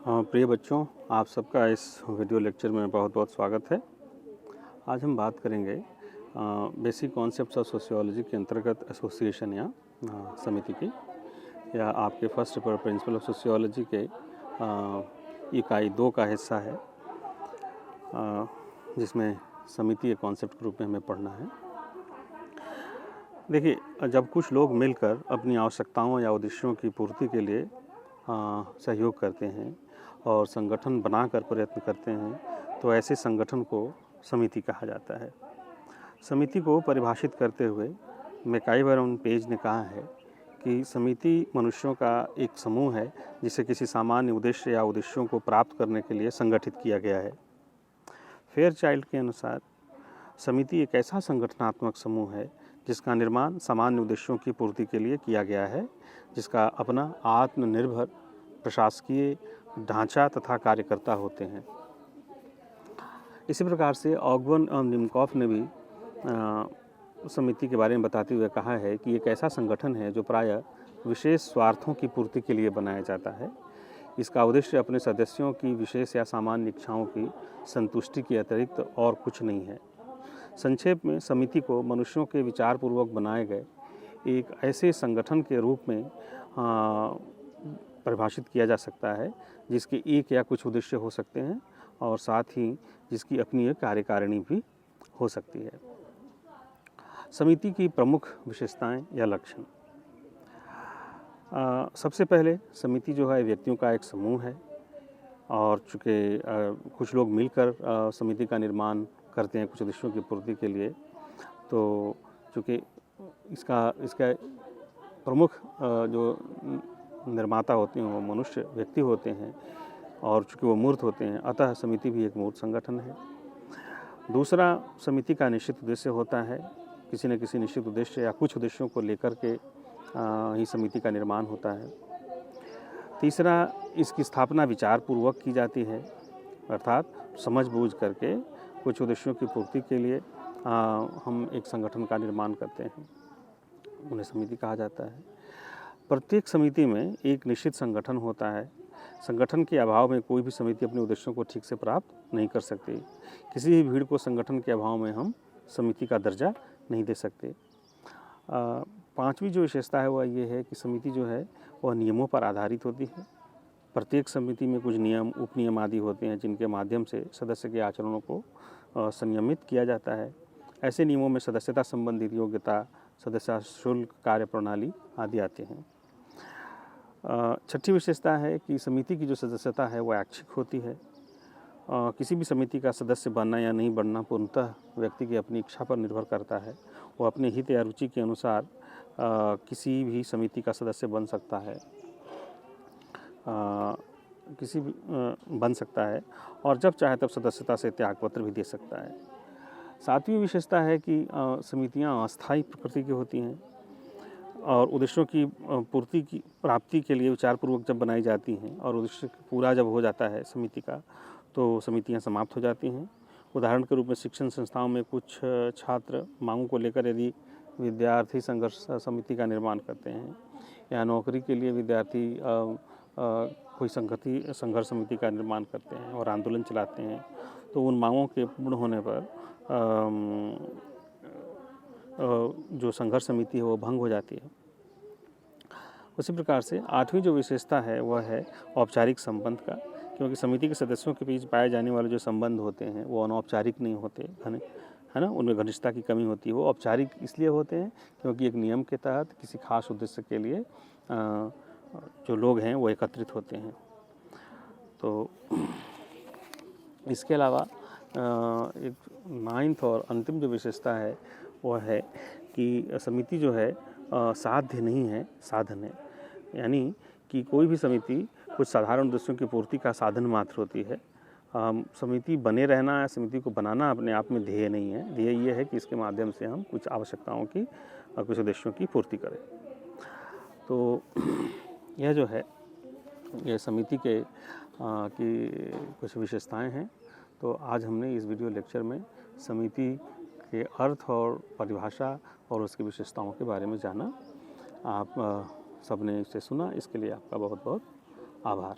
हाँ, प्रिय बच्चों, आप सबका इस वीडियो लेक्चर में बहुत बहुत स्वागत है। आज हम बात करेंगे बेसिक कॉन्सेप्ट्स ऑफ सोशियोलॉजी के अंतर्गत एसोसिएशन या समिति की, या आपके first paper principle of sociology के इकाई 2 का हिस्सा है, जिसमें समिति एक कॉन्सेप्ट के रूप में हमें पढ़ना है। देखिए, जब कुछ लोग मिलकर अपनी आवश्यकताओं या उद्देश्यों की पूर्ति के लिए सहयोग करते हैं और संगठन बनाकर प्रयत्न करते हैं, तो ऐसे संगठन को समिति कहा जाता है। समिति को परिभाषित करते हुए मैकाइवर पेज ने कहा है कि समिति मनुष्यों का एक समूह है जिसे किसी सामान्य उद्देश्य या उद्देश्यों को प्राप्त करने के लिए संगठित किया गया है। फेयरचाइल्ड के अनुसार समिति एक ऐसा संगठनात्मक समूह है जिसका निर्माण सामान्य उद्देश्यों की पूर्ति के लिए किया गया है, जिसका अपना आत्मनिर्भर प्रशासकीय ढांचा तथा कार्यकर्ता होते हैं। इसी प्रकार से ऑगवन निमकॉफ ने भी समिति के बारे में बताते हुए कहा है कि एक ऐसा संगठन है जो प्रायः विशेष स्वार्थों की पूर्ति के लिए बनाया जाता है। इसका उद्देश्य अपने सदस्यों की विशेष या सामान्य इच्छाओं की संतुष्टि के अतिरिक्त और कुछ नहीं है। संक्षेप में, समिति को मनुष्यों के विचारपूर्वक बनाए गए एक ऐसे संगठन के रूप में परिभाषित किया जा सकता है जिसके एक या कुछ उद्देश्य हो सकते हैं और साथ ही जिसकी अपनी एक कार्यकारिणी भी हो सकती है। समिति की प्रमुख विशेषताएं या लक्षण। सबसे पहले, समिति जो है व्यक्तियों का एक समूह है, और चूँकि कुछ लोग मिलकर समिति का निर्माण करते हैं कुछ उद्देश्यों की पूर्ति के लिए, तो चूँकि इसका प्रमुख जो निर्माता होते हैं वो मनुष्य व्यक्ति होते हैं, और चूँकि वो मूर्त होते हैं, अतः समिति भी एक मूर्त संगठन है। दूसरा, समिति का निश्चित उद्देश्य होता है। किसी न किसी निश्चित उद्देश्य या कुछ उद्देश्यों को लेकर के ही समिति का निर्माण होता है। तीसरा, इसकी स्थापना विचारपूर्वक की जाती है, अर्थात समझ बूझ करके कुछ उद्देश्यों की पूर्ति के लिए हम एक संगठन का निर्माण करते हैं, उन्हें समिति कहा जाता है। प्रत्येक समिति में एक निश्चित संगठन होता है। संगठन के अभाव में कोई भी समिति अपने उद्देश्यों को ठीक से प्राप्त नहीं कर सकती। किसी भी भीड़ को संगठन के अभाव में हम समिति का दर्जा नहीं दे सकते। पांचवी जो विशेषता है वह ये है कि समिति जो है वह नियमों पर आधारित होती है। प्रत्येक समिति में कुछ नियम, उपनियम आदि होते हैं जिनके माध्यम से सदस्य के आचरणों को संयमित किया जाता है। ऐसे नियमों में सदस्यता संबंधित योग्यता, सदस्यता शुल्क, कार्यप्रणाली आदि आते हैं। छठी विशेषता है कि समिति की जो सदस्यता है वह ऐच्छिक होती है। किसी भी समिति का सदस्य बनना या नहीं बनना पूर्णतः व्यक्ति की अपनी इच्छा पर निर्भर करता है। वो अपने हित या रुचि के अनुसार किसी भी समिति का सदस्य बन सकता है, और जब चाहे तब सदस्यता से त्यागपत्र भी दे सकता है। सातवीं विशेषता है कि समितियां अस्थायी प्रकृति की होती हैं और उद्देश्यों की प्राप्ति के लिए विचारपूर्वक जब बनाई जाती हैं और उद्देश्य पूरा जब हो जाता है समिति का, तो समितियां समाप्त हो जाती हैं। उदाहरण के रूप में शिक्षण संस्थाओं में कुछ छात्र मांगों को लेकर यदि विद्यार्थी संघर्ष समिति का निर्माण करते हैं, या नौकरी के लिए विद्यार्थी कोई संघर्ष समिति का निर्माण करते हैं और आंदोलन चलाते हैं, तो उन मांगों के पूर्ण होने पर जो संघर्ष समिति है वो भंग हो जाती है। उसी प्रकार से आठवीं जो विशेषता है वह है औपचारिक संबंध का, क्योंकि समिति के सदस्यों के बीच पाए जाने वाले जो संबंध होते हैं वो अनौपचारिक नहीं होते, है ना, उनमें घनिष्ठता की कमी होती है। वो औपचारिक इसलिए होते हैं क्योंकि एक नियम के तहत किसी खास उद्देश्य के लिए जो लोग हैं वो एकत्रित होते हैं। तो इसके अलावा एक 9th और अंतिम जो विशेषता है वह है कि समिति जो है साध्य नहीं है, साधन है। यानी कि कोई भी समिति कुछ साधारण उद्देश्यों की पूर्ति का साधन मात्र होती है। समिति बने रहना या समिति को बनाना अपने आप में ध्येय नहीं है। ध्येय ये है कि इसके माध्यम से हम कुछ आवश्यकताओं की, कुछ उद्देश्यों की पूर्ति करें। तो यह जो है, यह समिति के की कुछ विशेषताएं हैं। तो आज हमने इस वीडियो लेक्चर में समिति के अर्थ और परिभाषा और उसकी विशेषताओं के बारे में जाना। आप सबने इसे सुना, इसके लिए आपका बहुत बहुत आभार।